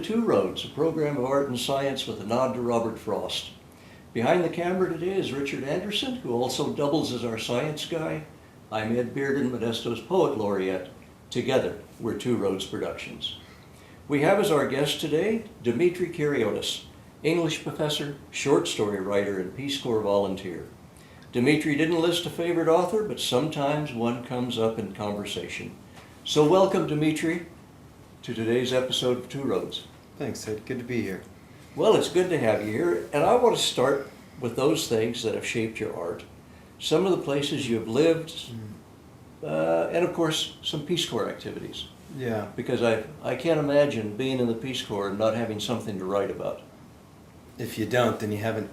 Two Roads, a program of art and science with a nod to Robert Frost. Behind the camera today is Richard Anderson, who also doubles as our science guy. I'm Ed Bearden, Modesto's Poet Laureate. Together, we're Two Roads Productions. We have as our guest today, Dimitri Keriotis, English professor, short story writer, and Peace Corps volunteer. Dimitri didn't list a favorite author, but sometimes one comes up in conversation. So welcome, Dimitri, to today's episode of Two Roads. Thanks, Ed. Good to be here. Well, it's good to have you here, and I want to start with those things that have shaped your art. Some of the places you've lived, and of course, some Peace Corps activities. Yeah. Because I can't imagine being in the Peace Corps and not having something to write about. If you don't, then you haven't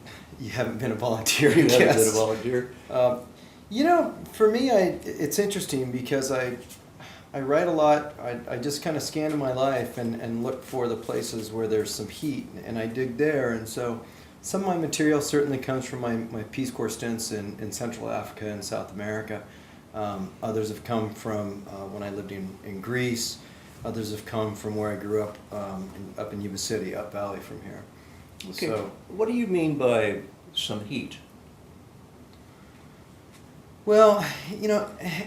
been a volunteer. You haven't been a volunteer. For me, it's interesting because I write a lot. I just kind of scan my life and look for the places where there's some heat, and I dig there. And so some of my material certainly comes from my Peace Corps stints in Central Africa and South America. Others have come from when I lived in Greece. Others have come from where I grew up, up in Yuba City, up valley from here. Okay, So, what do you mean by some heat? well,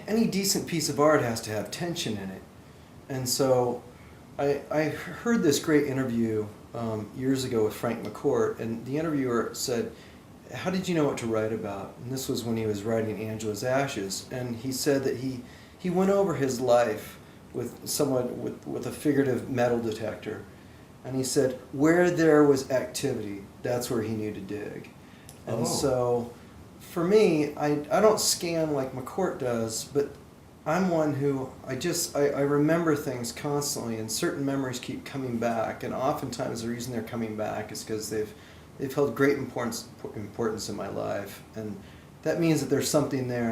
any decent piece of art has to have tension in it. And so I heard this great interview years ago with Frank McCourt, and the interviewer said, "How did you know what to write about?" And this was when he was writing Angela's Ashes. And he said that he went over his life with a figurative metal detector. And he said, where there was activity, that's where he knew to dig. And so, for me, I don't scan like McCourt does, but I'm one who I remember things constantly, and certain memories keep coming back. And oftentimes the reason they're coming back is because they've held great importance in my life. And that means that there's something there,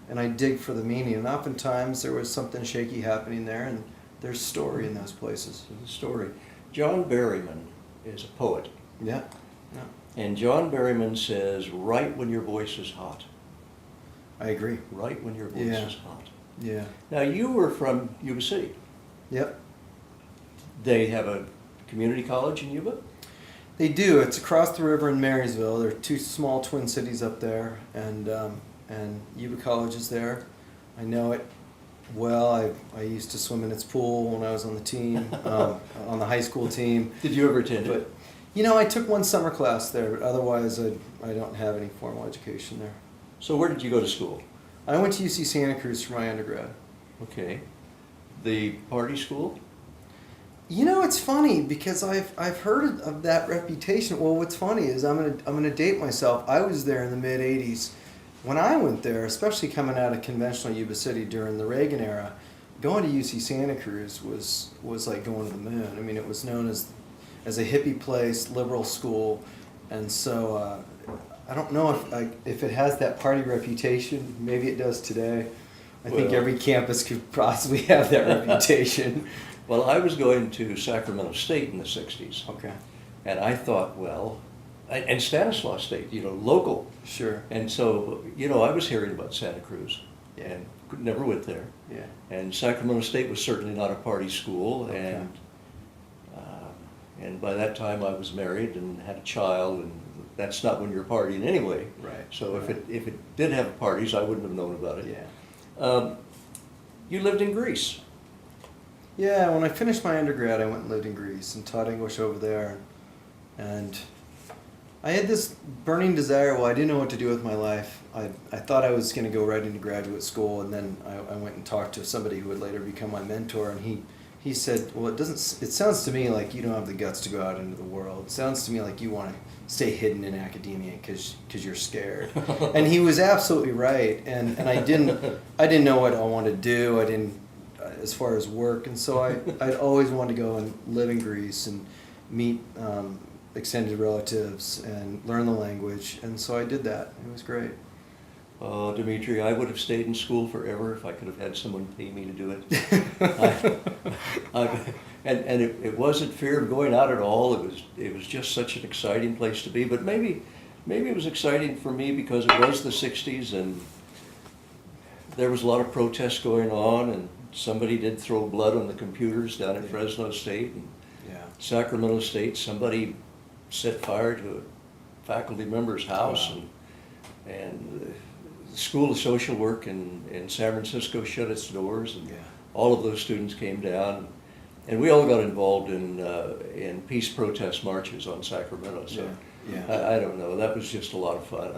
and I dig for the meaning. And oftentimes there was something shaky happening there, and there's story in those places. The story. John Berryman is a poet. Yeah. And John Berryman says, write when your voice is hot. I agree. Write when your voice is hot. Yeah. Now, you were from Yuba City. Yep. They have a community college in Yuba? They do. It's across the river in Marysville. There are two small twin cities up there, and Yuba College is there. I know it well. I used to swim in its pool when I was on the team, on the high school team. Did you ever attend it? But, I took one summer class there, but otherwise I don't have any formal education there. So where did you go to school? I went to UC Santa Cruz for my undergrad. Okay. The party school? It's funny because I've heard of that reputation. Well, what's funny is I'm gonna date myself. I was there in the mid '80s. When I went there, especially coming out of conventional Yuba City during the Reagan era, going to UC Santa Cruz was like going to the moon. I mean, it was known as a hippie place, liberal school, and so I don't know if it has that party reputation. Maybe it does today. I think every campus could possibly have that reputation. Well, I was going to Sacramento State in the 60s. Okay. And I thought, and Stanislaus State, local. Sure. And so, I was hearing about Santa Cruz and never went there. Yeah. And Sacramento State was certainly not a party school. Okay. And by that time I was married and had a child, and that's not when you're partying anyway. Right. So if it did have parties, I wouldn't have known about it. Yeah. You lived in Greece. Yeah, when I finished my undergrad, I went and lived in Greece and taught English over there. And I had this burning desire. Well, I didn't know what to do with my life. I thought I was going to go right into graduate school, and then I went and talked to somebody who would later become my mentor, and he said, well, it sounds to me like you don't have the guts to go out into the world. It sounds to me like you want to stay hidden in academia because you're scared. And he was absolutely right. And I didn't know what I wanted to do. I didn't, as far as work. And so I'd always wanted to go and live in Greece and meet extended relatives and learn the language. And so I did that. It was great. Oh, Dimitri, I would have stayed in school forever if I could have had someone pay me to do it. And it wasn't fear of going out at all. It was just such an exciting place to be. But maybe it was exciting for me because it was the 60s and there was a lot of protests going on, and somebody did throw blood on the computers down at Fresno State. And Yeah. Sacramento State, somebody set fire to a faculty member's house, Wow. and the School of Social Work in San Francisco shut its doors, and Yeah. all of those students came down, and we all got involved in peace protest marches on Sacramento. So Yeah. Yeah. I don't know, that was just a lot of fun.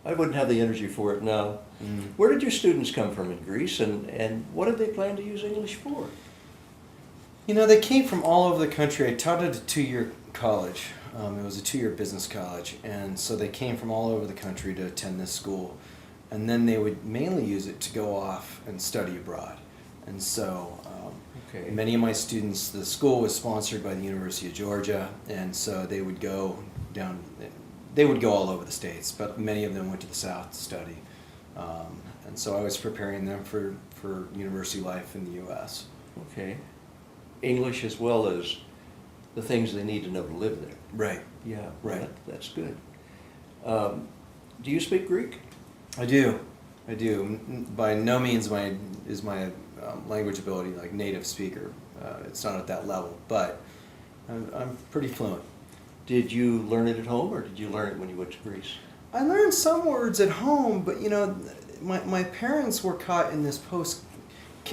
I wouldn't have the energy for it now. Mm. Where did your students come from in Greece, and what did they plan to use English for? You know, they came from all over the country. I taught at a 2-year college. It was a 2-year business college, and so they came from all over the country to attend this school. And then they would mainly use it to go off and study abroad. And so Okay. many of my students, the school was sponsored by the University of Georgia, and so they would go down, they would go all over the States, but many of them went to the South to study. And so I was preparing them for university life in the U.S. Okay. English as well as the things they need to know to live there. Right. Yeah, Right. That's good. Do you speak Greek? I do. By no means is my language ability like native speaker. It's not at that level, but I'm pretty fluent. Did you learn it at home, or did you learn it when you went to Greece? I learned some words at home, but you know, my parents were caught in this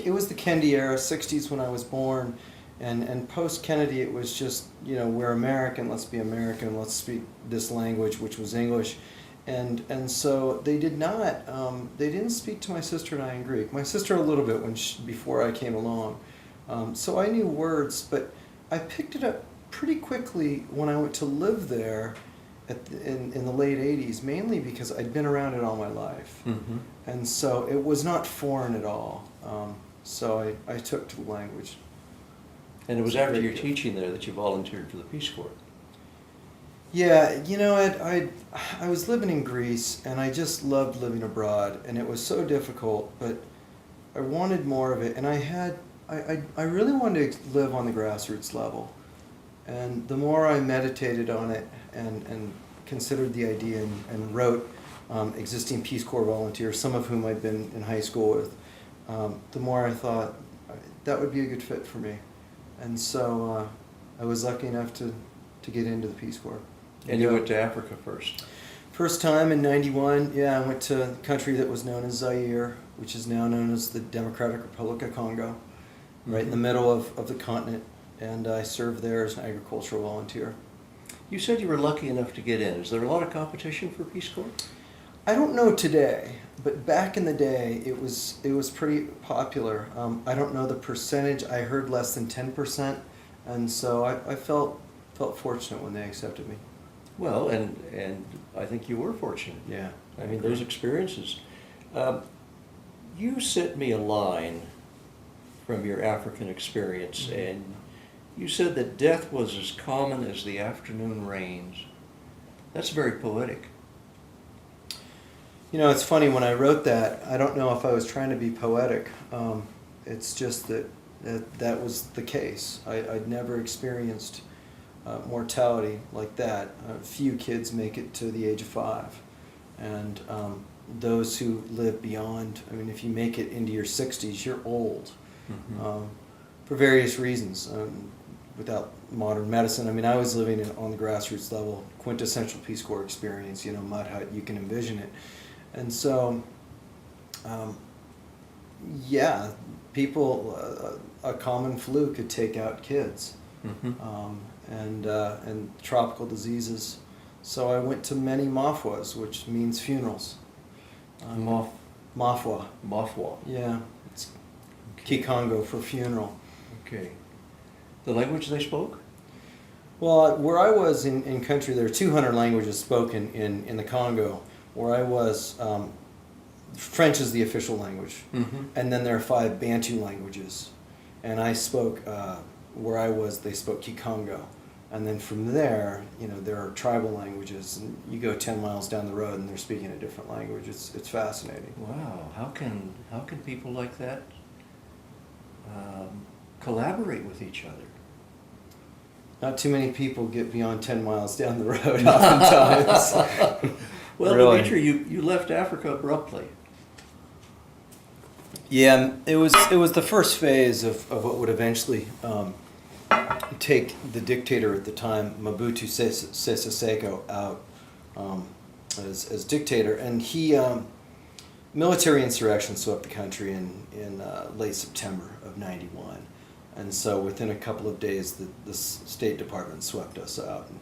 it was the Kennedy era, 60s when I was born, and post-Kennedy it was just, you know, we're American, let's be American, let's speak this language, which was English. And so they didn't speak to my sister and I in Greek. My sister a little bit before I came along. So I knew words, but I picked it up pretty quickly when I went to live there in the late 80s, mainly because I'd been around it all my life. Mm-hmm. And so it was not foreign at all. So I took to the language. And it was It's after very your good. teaching there that you volunteered for the Peace Corps. Yeah, you know, I was living in Greece, and I just loved living abroad, and it was so difficult, but I wanted more of it, and I really wanted to live on the grassroots level. And the more I meditated on it and considered the idea and wrote existing Peace Corps volunteers, some of whom I'd been in high school with, the more I thought that would be a good fit for me. And so I was lucky enough to get into the Peace Corps. And you went to Africa first. First time in '91, yeah, I went to a country that was known as Zaire, which is now known as the Democratic Republic of Congo, right in the middle of the continent, and I served there as an agricultural volunteer. You said you were lucky enough to get in. Is there a lot of competition for Peace Corps? I don't know today, but back in the day, it was pretty popular. I don't know the percentage. I heard less than 10%, and so I felt fortunate when they accepted me. Well, and I think you were fortunate. Yeah. I mean, those experiences. You sent me a line from your African experience, Mm-hmm. and you said that death was as common as the afternoon rains. That's very poetic. You know, it's funny, when I wrote that, I don't know if I was trying to be poetic. It's just that was the case. I'd never experienced mortality like that. Few kids make it to the age of 5. And those who live beyond, I mean, if you make it into your 60s, you're old. Mm-hmm. For various reasons. Without modern medicine, I mean, I was living on the grassroots level, quintessential Peace Corps experience, you know, mud hut, you can envision it. And so, yeah, people, a common flu could take out kids, Mm-hmm. and tropical diseases. So I went to many mafwas, which means funerals. Mafwa. Mafwa. Yeah, it's Okay. Kikongo for funeral. Okay. The language they spoke? Well, where I was in country, there are 200 languages spoken in the Congo. Where I was, French is the official language. Mm-hmm. And then there are 5 Bantu languages. And I spoke, where I was, they spoke Kikongo. And then from there, you know, there are tribal languages. And you go 10 miles down the road and they're speaking a different language. It's fascinating. Wow. How can people like that collaborate with each other? Not too many people get beyond 10 miles down the road oftentimes. Well, Really? Dimitri, you left Africa abruptly. Yeah, it was the first phase of what would eventually take the dictator at the time, Mobutu Sese Seko, out as dictator, and he military insurrection swept the country in late September of '91, and so within a couple of days, the State Department swept us out and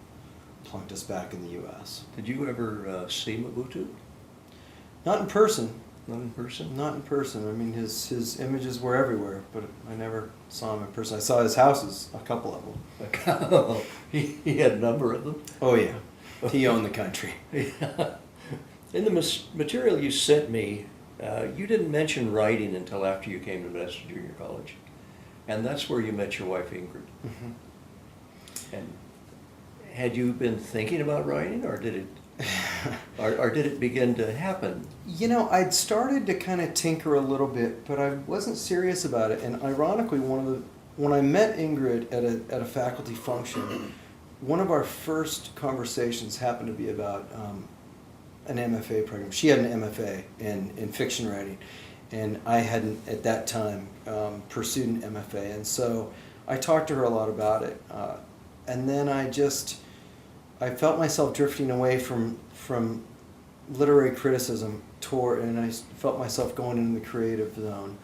plunked us back in the U.S. Did you ever see Mobutu? Not in person. Not in person? Not in person. I mean, his images were everywhere, but I never saw him in person. I saw his houses, a couple of them. He had a number of them? Oh, yeah. He owned the country. In the material you sent me, you didn't mention writing until after you came to Modesto Junior College. And that's where you met your wife, Ingrid. Mm-hmm. And had you been thinking about writing, or did it or did it begin to happen? You know, I'd started to kind of tinker a little bit, but I wasn't serious about it. And ironically, when I met Ingrid at a faculty function, one of our first conversations happened to be about an MFA program. She had an MFA in fiction writing, and I hadn't at that time pursued an MFA. And so I talked to her a lot about it. And then I felt myself drifting away from literary criticism and I felt myself going into the creative zone,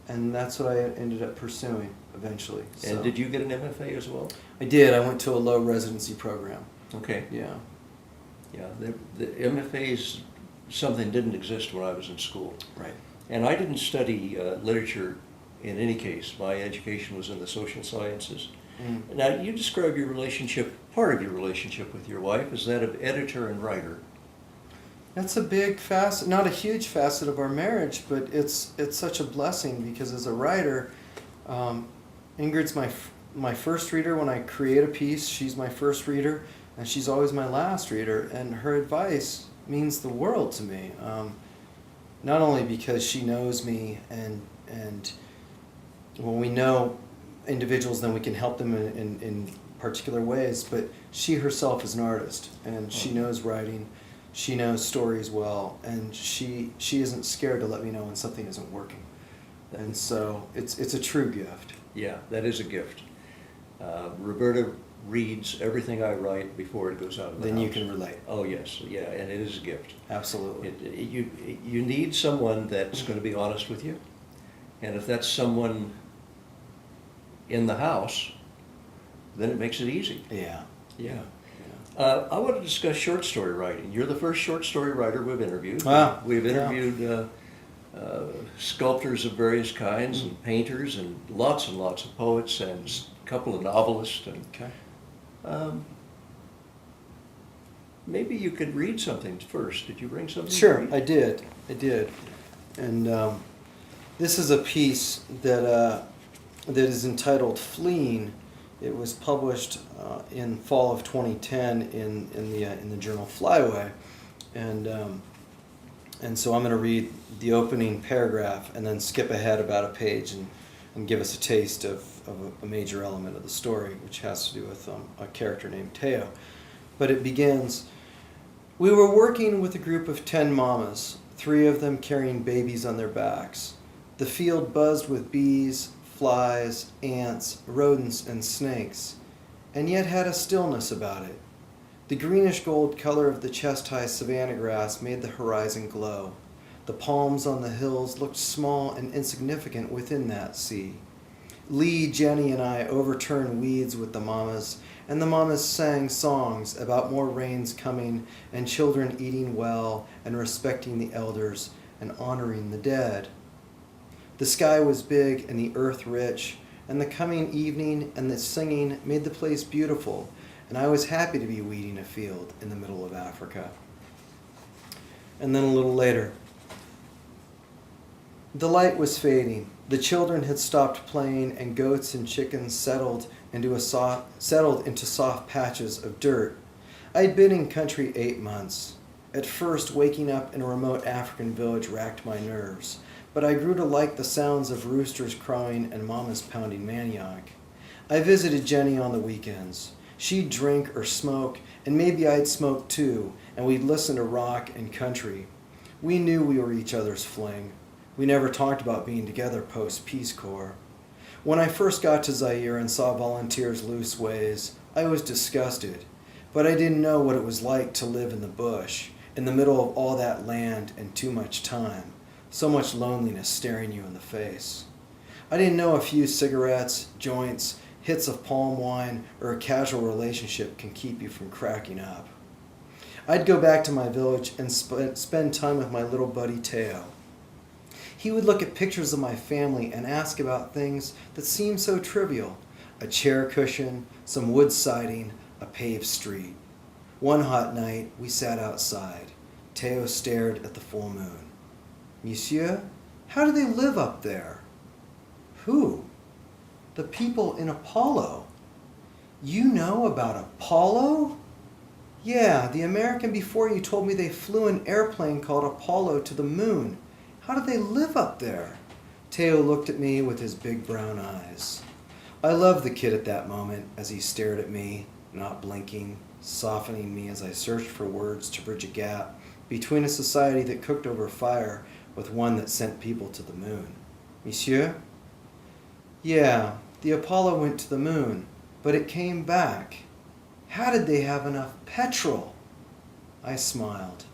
and that's what I ended up pursuing eventually. And So, did you get an MFA as well? I did. I went to a low residency program. Okay. Yeah. Yeah, the MFAs, something didn't exist when I was in school. Right. And I didn't study literature in any case. My education was in the social sciences. Mm. Now, you describe your relationship, part of your relationship with your wife, as that of editor and writer. That's a big facet, not a huge facet of our marriage, but it's such a blessing because as a writer, Ingrid's my first reader. When I create a piece, she's my first reader, and she's always my last reader. And her advice means the world to me. Not only because she knows me, and when we know individuals, then we can help them in particular ways. But she herself is an artist, and she knows writing. She knows stories well, and she isn't scared to let me know when something isn't working. And so it's a true gift. Yeah, that is a gift. Roberta reads everything I write before it goes out of the Then house. you can relate. Oh, yes, yeah, and it is a gift. Absolutely. You need someone that's going to be honest with you, and if that's someone in the house, then it makes it easy. Yeah. Yeah. I want to discuss short story writing. You're the first short story writer we've interviewed. Wow. We've Yeah. interviewed sculptors of various kinds and painters and lots of poets and a couple of novelists. And Okay. maybe you could read something first. Did you bring something? to Sure, read? I did. And this is a piece that is entitled "Fleeing." It was published in fall of 2010 in the journal Flyaway, and so I'm going to read the opening paragraph and then skip ahead about a page and give us a taste of a major element of the story, which has to do with a character named Teo. But it begins, "We were working with a group of 10 mamas, 3 of them carrying babies on their backs. The field buzzed with bees, flies, ants, rodents, and snakes, and yet had a stillness about it. The greenish-gold color of the chest-high savanna grass made the horizon glow. The palms on the hills looked small and insignificant within that sea. Lee, Jenny, and I overturned weeds with the mamas, and the mamas sang songs about more rains coming and children eating well and respecting the elders and honoring the dead. The sky was big and the earth rich, and the coming evening and the singing made the place beautiful, and I was happy to be weeding a field in the middle of Africa." And then a little later, "The light was fading. The children had stopped playing, and goats and chickens settled into soft patches of dirt. I had been in country 8 months. At first, waking up in a remote African village racked my nerves, but I grew to like the sounds of roosters crowing and mamas pounding manioc. I visited Jenny on the weekends. She'd drink or smoke, and maybe I'd smoke too, and we'd listen to rock and country. We knew we were each other's fling. We never talked about being together post-Peace Corps. When I first got to Zaire and saw volunteers' loose ways, I was disgusted. But I didn't know what it was like to live in the bush, in the middle of all that land and too much time, so much loneliness staring you in the face. I didn't know a few cigarettes, joints, hits of palm wine, or a casual relationship can keep you from cracking up. I'd go back to my village and spend time with my little buddy Teo. He would look at pictures of my family and ask about things that seemed so trivial. A chair cushion, some wood siding, a paved street. One hot night, we sat outside. Teo stared at the full moon. Monsieur, how do they live up there? Who? The people in Apollo. You know about Apollo? Yeah, the American before you told me they flew an airplane called Apollo to the moon. How do they live up there? Teo looked at me with his big brown eyes. I loved the kid at that moment as he stared at me, not blinking, softening me as I searched for words to bridge a gap between a society that cooked over fire with one that sent people to the moon. Monsieur? Yeah, the Apollo went to the moon, but it came back. How did they have enough petrol? I smiled.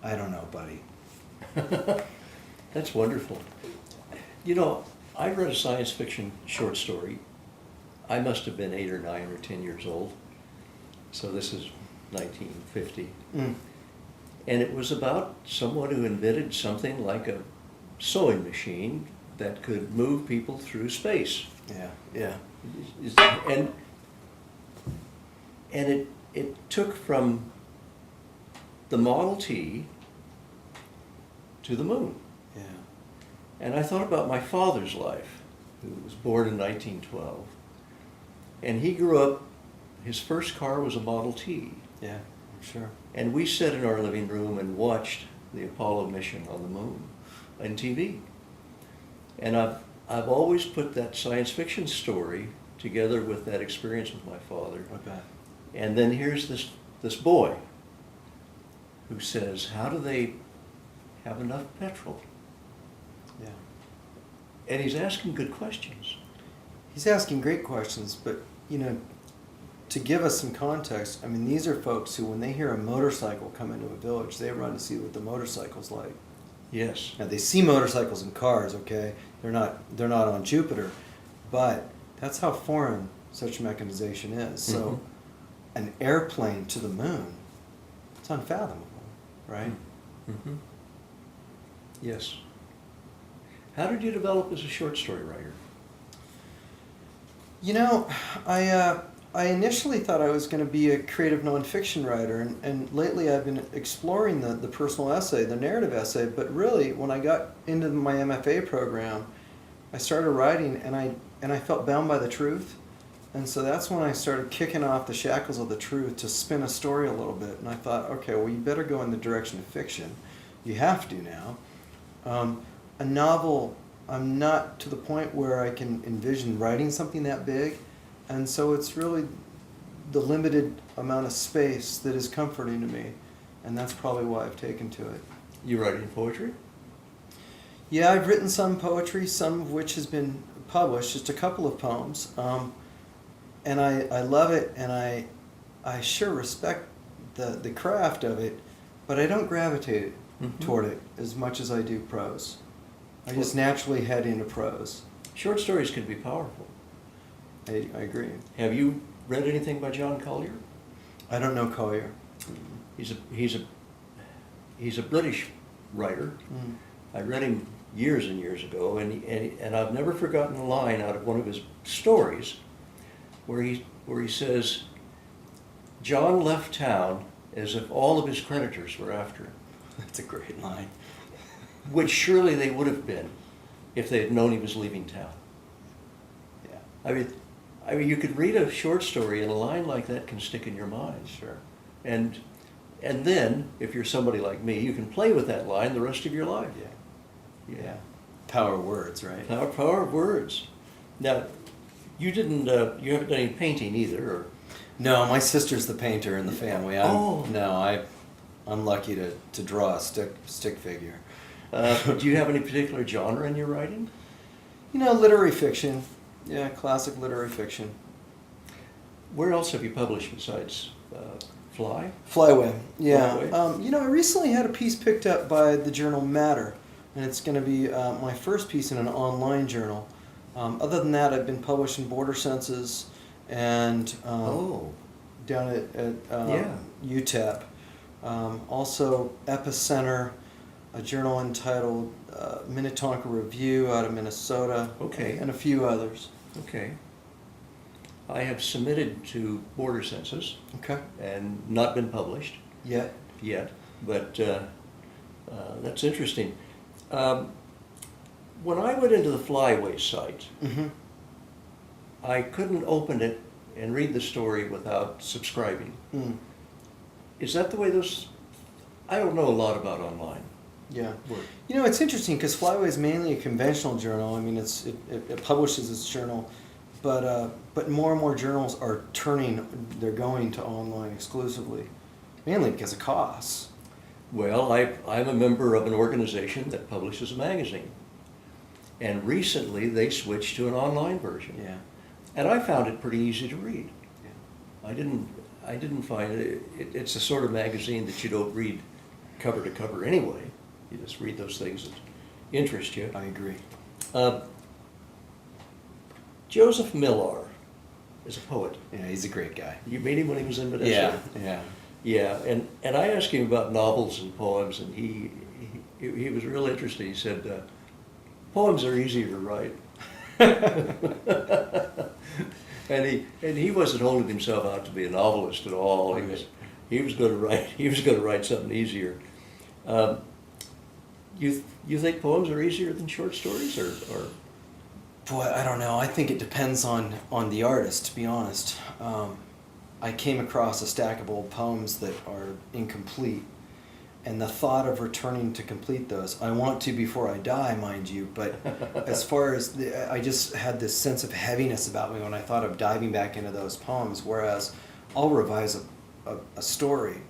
I don't know, buddy. That's wonderful. You know, I read a science fiction short story. I must have been 8 or 9 or 10 years old. So this is 1950. Mm. And it was about someone who invented something like a sewing machine that could move people through space. Yeah. And it took from the Model T to the moon. Yeah. And I thought about my father's life, who was born in 1912. And he grew up, his first car was a Model T. Yeah, sure. And we sat in our living room and watched the Apollo mission on the moon on TV. And I've always put that science fiction story together with that experience with my father. Okay. And then here's this boy who says, how do they have enough petrol? Yeah. And he's asking good questions. He's asking great questions, but, you know, to give us some context, I mean, these are folks who, when they hear a motorcycle come into a village, they run to see what the motorcycle's like. Yes. Now, they see motorcycles in cars, okay? They're not on Jupiter, but that's how foreign such mechanization is. So, an airplane to the moon, it's unfathomable, right? Mm-hmm. Yes. How did you develop as a short story writer? You know, I initially thought I was going to be a creative nonfiction writer, and lately I've been exploring the personal essay, the narrative essay, but really, when I got into my MFA program, I started writing, and I felt bound by the truth, and so that's when I started kicking off the shackles of the truth to spin a story a little bit, and I thought, okay, well, you better go in the direction of fiction. You have to now. A novel, I'm not to the point where I can envision writing something that big, and so it's really the limited amount of space that is comforting to me, and that's probably why I've taken to it. You writing poetry? Yeah, I've written some poetry, some of which has been published, just a couple of poems, and I love it, and I sure respect the craft of it, but I don't gravitate toward it as much as I do prose. I just naturally head into prose. Short stories can be powerful. I agree. Have you read anything by John Collier? I don't know Collier. He's a British writer. Mm. I read him years and years ago, and I've never forgotten a line out of one of his stories where he says, John left town as if all of his creditors were after him. That's a great line. Which surely they would have been if they had known he was leaving town. Yeah. I mean, you could read a short story and a line like that can stick in your mind. Sure. And then, if you're somebody like me, you can play with that line the rest of your life. Yeah. Power of words, right? Power of words. Now, you haven't done any painting either, or? No, my sister's the painter in the family. Oh. I'm lucky to draw a stick figure. Do you have any particular genre in your writing? You know, literary fiction. Yeah, classic literary fiction. Where else have you published besides Fly? Flyaway, yeah. Flyaway? I recently had a piece picked up by the journal Matter, and it's going to be my first piece in an online journal. Other than that, I've been published in Border Senses and down at Yeah. UTEP. Also, Epicenter, a journal entitled Minnetonka Review out of Minnesota, Okay. and a few others. Okay. I have submitted to Border Census Okay. and not been published Yet. but that's interesting. When I went into the Flyaway site, Mm-hmm. I couldn't open it and read the story without subscribing. Mm. Is that the way those? I don't know a lot about online Yeah. work. It's interesting because Flyaway is mainly a conventional journal. I mean, it publishes its journal, but more and more journals are they're going to online exclusively, mainly because of costs. Well, I'm a member of an organization that publishes a magazine. And recently they switched to an online version. Yeah. And I found it pretty easy to read. Yeah. I didn't find it's the sort of magazine that you don't read cover to cover anyway. You just read those things that interest you. I agree. Joseph Millar is a poet. Yeah, he's a great guy. You meet him when he was in Modesto? Yeah. Yeah, and I asked him about novels and poems, and he was real interesting. He said, poems are easier to write. and he wasn't holding himself out to be a novelist at all. He was going to write something easier. You think poems are easier than short stories, or? Boy, I don't know. I think it depends on the artist, to be honest. I came across a stack of old poems that are incomplete, and the thought of returning to complete those, I want to before I die, mind you, but as far as, I just had this sense of heaviness about me when I thought of diving back into those poems, whereas I'll revise a story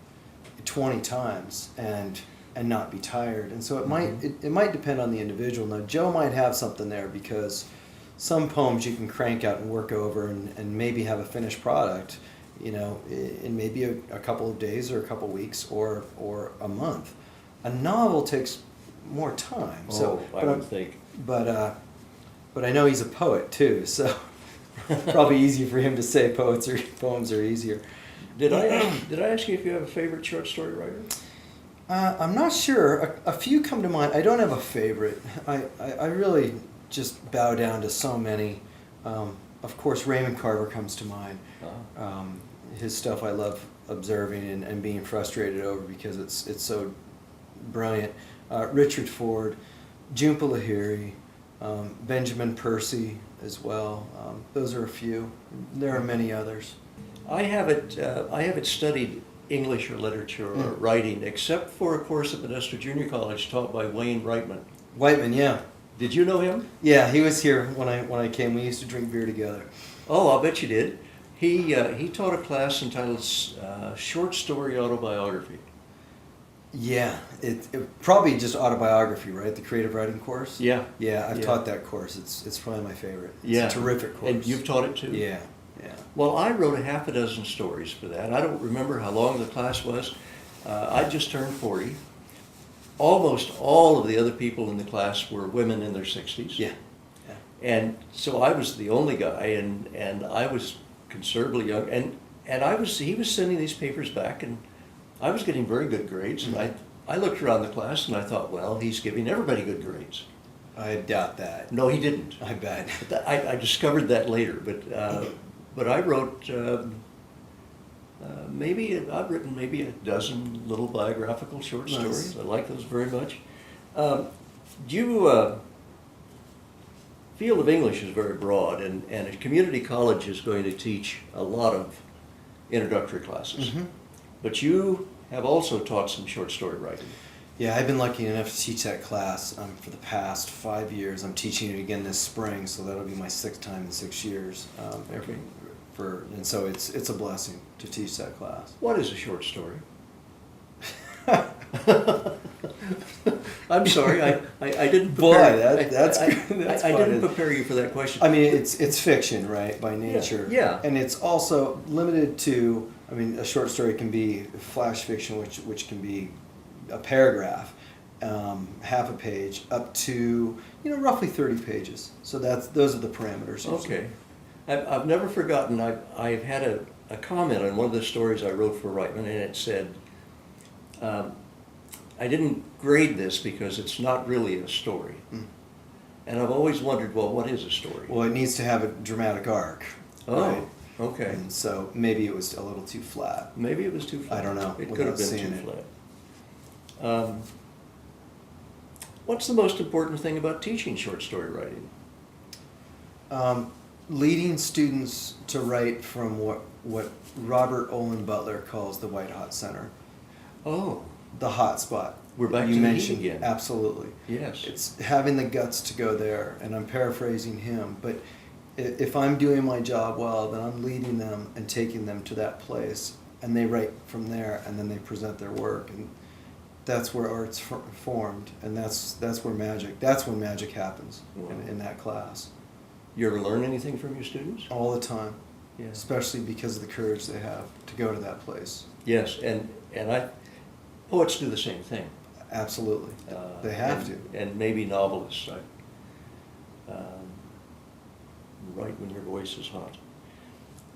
20 times and not be tired. And so it might depend on the individual. Now, Joe might have something there because some poems you can crank out and work over and maybe have a finished product, in maybe a couple of days or a couple of weeks or a month. A novel takes more time. I would think. But I know he's a poet too, so probably easy for him to say poems are easier. Did I ask you if you have a favorite short story writer? I'm not sure. A few come to mind. I don't have a favorite. I really just bow down to so many. Of course, Raymond Carver comes to mind. His stuff I love observing and being frustrated over because it's so brilliant. Richard Ford, Jhumpa Lahiri, Benjamin Percy as well. Those are a few. There are many others. I haven't studied English or literature or writing except for a course at Modesto Junior College taught by Wayne Reitman. Whiteman, yeah. Did you know him? Yeah, he was here when I came. We used to drink beer together. Oh, I'll bet you did. He taught a class entitled Short Story Autobiography. Yeah, it probably just autobiography, right? The creative writing course. Yeah. Yeah, I've taught that course. It's probably my favorite. It's a terrific course. And you've taught it too? Yeah. Well, I wrote a half a dozen stories for that. I don't remember how long the class was. I just turned 40. Almost all of the other people in the class were women in their 60s. Yeah. And so I was the only guy, and I was considerably young, and he was sending these papers back, and I was getting very good grades, and I looked around the class and I thought, well, he's giving everybody good grades. I doubt that. No, he didn't. I bet. I discovered that later, but I wrote I've written maybe a dozen little biographical short stories. I like those very much. Field of English is very broad, and a community college is going to teach a lot of introductory classes. Mm-hmm. But you have also taught some short story writing. Yeah, I've been lucky enough to teach that class for the past 5 years. I'm teaching it again this spring, so that'll be my 6th time in 6 years. And so it's a blessing to teach that class. What is a short story? I'm sorry, I didn't Boy, prepare. that's I funny. didn't prepare you for that question. I mean, it's fiction, right, by nature. Yeah. And it's also limited to, I mean, a short story can be flash fiction, which can be a paragraph, half a page, up to, roughly 30 pages. So those are the parameters usually. Okay. I've never forgotten, I've had a comment on one of the stories I wrote for Reitman, and it said, I didn't grade this because it's not really a story. Mm. And I've always wondered, well, what is a story? Well, it needs to have a dramatic arc. Oh, right? okay. And so maybe it was a little too flat. Maybe it was too flat. I don't know, It could without have been seeing too it. flat. What's the most important thing about teaching short story writing? Leading students to write from what Robert Olin Butler calls the white hot center, Oh, the hot spot. we're back You to the heat mentioned again. absolutely. Yes. It's having the guts to go there, and I'm paraphrasing him, but if I'm doing my job well, then I'm leading them and taking them to that place, and they write from there, and then they present their work, and that's where art's formed, and that's when magic happens. Wow. in that class. You ever learn anything from your students? All the time, Yeah. especially because of the courage they have to go to that place. Yes, and poets do the same thing. Absolutely, they have to. And maybe novelists. Write when your voice is hot.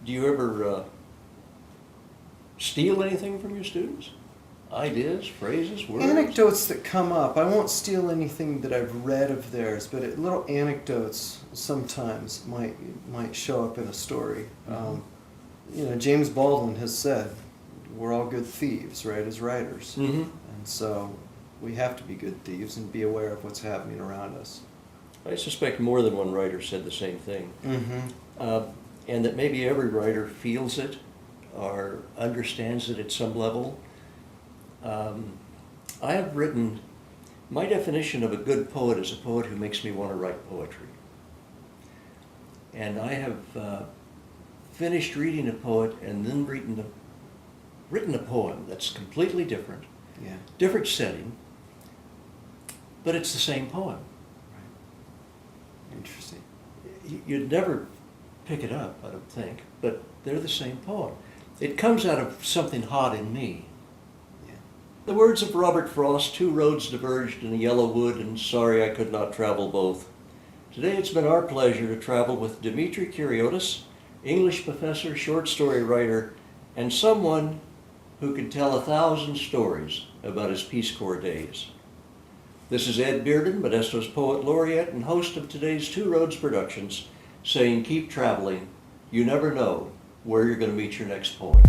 Do you ever steal anything from your students? Ideas, phrases, words? Anecdotes that come up. I won't steal anything that I've read of theirs, but little anecdotes sometimes might show up in a story. Mhm. James Baldwin has said, we're all good thieves, right, as writers. Mm-hmm. And so we have to be good thieves and be aware of what's happening around us. I suspect more than one writer said the same thing. Mm-hmm. And that maybe every writer feels it or understands it at some level. I have written, my definition of a good poet is a poet who makes me want to write poetry. And I have finished reading a poet and then written a poem that's completely different, Yeah. different setting, but it's the same poem. Right. Interesting. You'd never pick it up, I don't think, but they're the same poem. It comes out of something hot in me. Yeah. The words of Robert Frost, 2 roads diverged in a yellow wood, and sorry I could not travel both. Today it's been our pleasure to travel with Dimitri Keriotis, English professor, short story writer, and someone who could tell 1,000 stories about his Peace Corps days. This is Ed Bearden, Modesto's Poet Laureate and host of today's 2 Roads Productions, saying keep traveling. You never know where you're going to meet your next poet.